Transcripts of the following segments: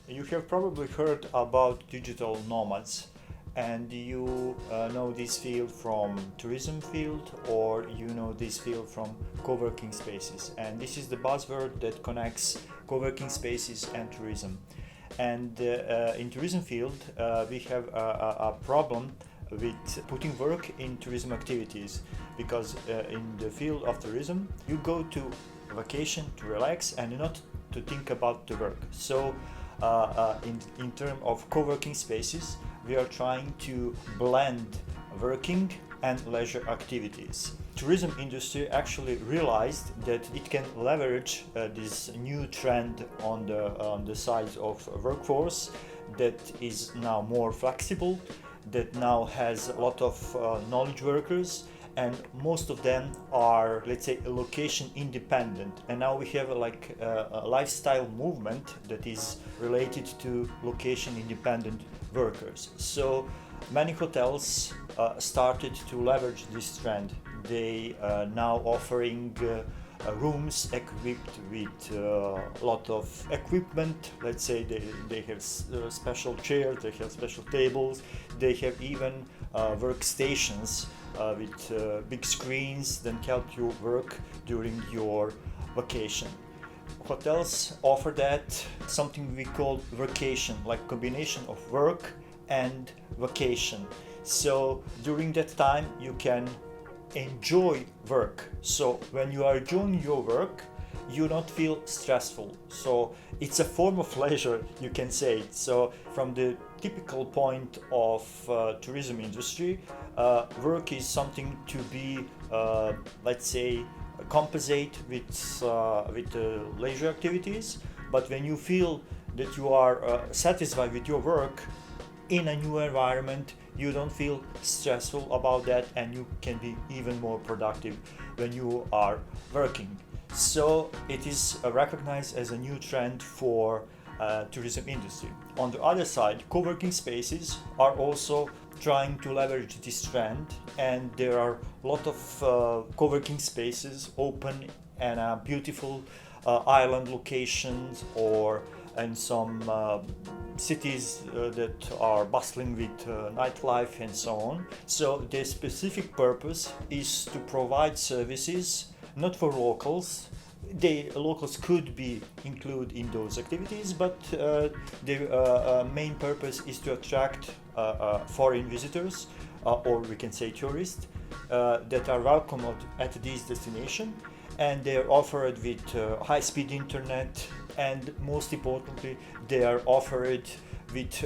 You have probably heard about digital nomads, and you know this field from tourism field, or you know this field from co-working spaces. And this is the buzzword that connects co-working spaces and tourism. And in tourism field, we have a problem with putting work in tourism activities, because in the field of tourism you go to vacation to relax and not to think about the work. So in terms of co-working spaces, we are trying to blend working and leisure activities. Tourism industry actually realized that it can leverage this new trend on the side of workforce that is now more flexible, that now has a lot of knowledge workers, and most of them are, let's say, location independent. And now we have a lifestyle movement that is related to location independent workers. So many hotels started to leverage this trend. They now offering rooms equipped with a lot of equipment. Let's say they have special chairs, they have special tables, they have even workstations with big screens that help you work during your vacation. Hotels offer that something we call vacation, like combination of work and vacation. So during that time you can enjoy work. So when you are enjoying your work, you don't feel stressful. So it's a form of leisure, you can say. So from the typical point of tourism industry, work is something to be, let's say, compensate with leisure activities. But when you feel that you are satisfied with your work in a new environment, you don't feel stressful about that, and you can be even more productive when you are working. So it is recognized as a new trend for tourism industry. On the other side, co-working spaces are also trying to leverage this trend, and there are a lot of co-working spaces open in beautiful island locations or in some cities that are bustling with nightlife and so on. So the specific purpose is to provide services not for locals. The locals could be included in those activities, but the main purpose is to attract foreign visitors, or we can say tourists, that are welcome at this destination, and they are offered with high-speed internet, and most importantly they are offered with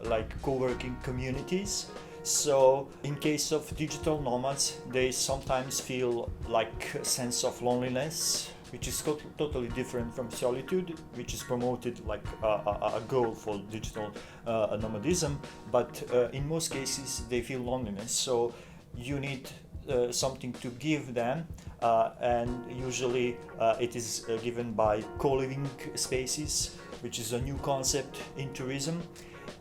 like co-working communities. So in case of digital nomads, they sometimes feel like a sense of loneliness, which is totally different from solitude, which is promoted like a goal for digital nomadism. But in most cases they feel loneliness, so you need something to give them, and usually it is given by co-living spaces, which is a new concept in tourism.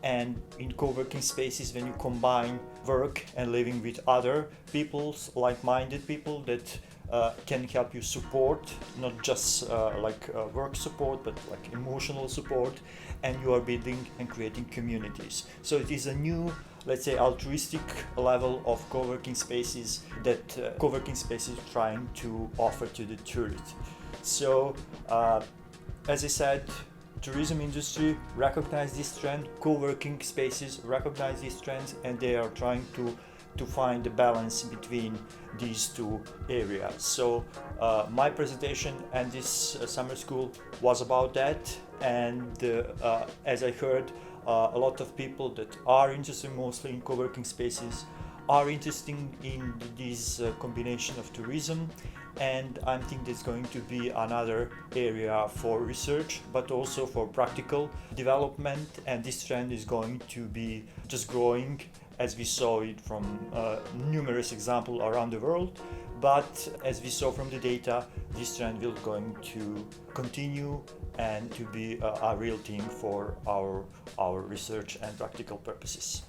And in co-working spaces, when you combine work and living with other people, like-minded people that can help you support, not just work support, but like emotional support, and you are building and creating communities. So it is a new, let's say, altruistic level of co-working spaces that co-working spaces trying to offer to the tourists. So as I said, tourism industry recognize this trend, co-working spaces recognize these trends, and they are trying to find the balance between these two areas. So my presentation and this summer school was about that, and as I heard, a lot of people that are interested mostly in co-working spaces are interested in this combination of tourism, and I think there's going to be another area for research, but also for practical development, and this trend is going to be just growing, as we saw it from numerous examples around the world. But as we saw from the data, this trend will going to continue and to be a real thing for our research and practical purposes.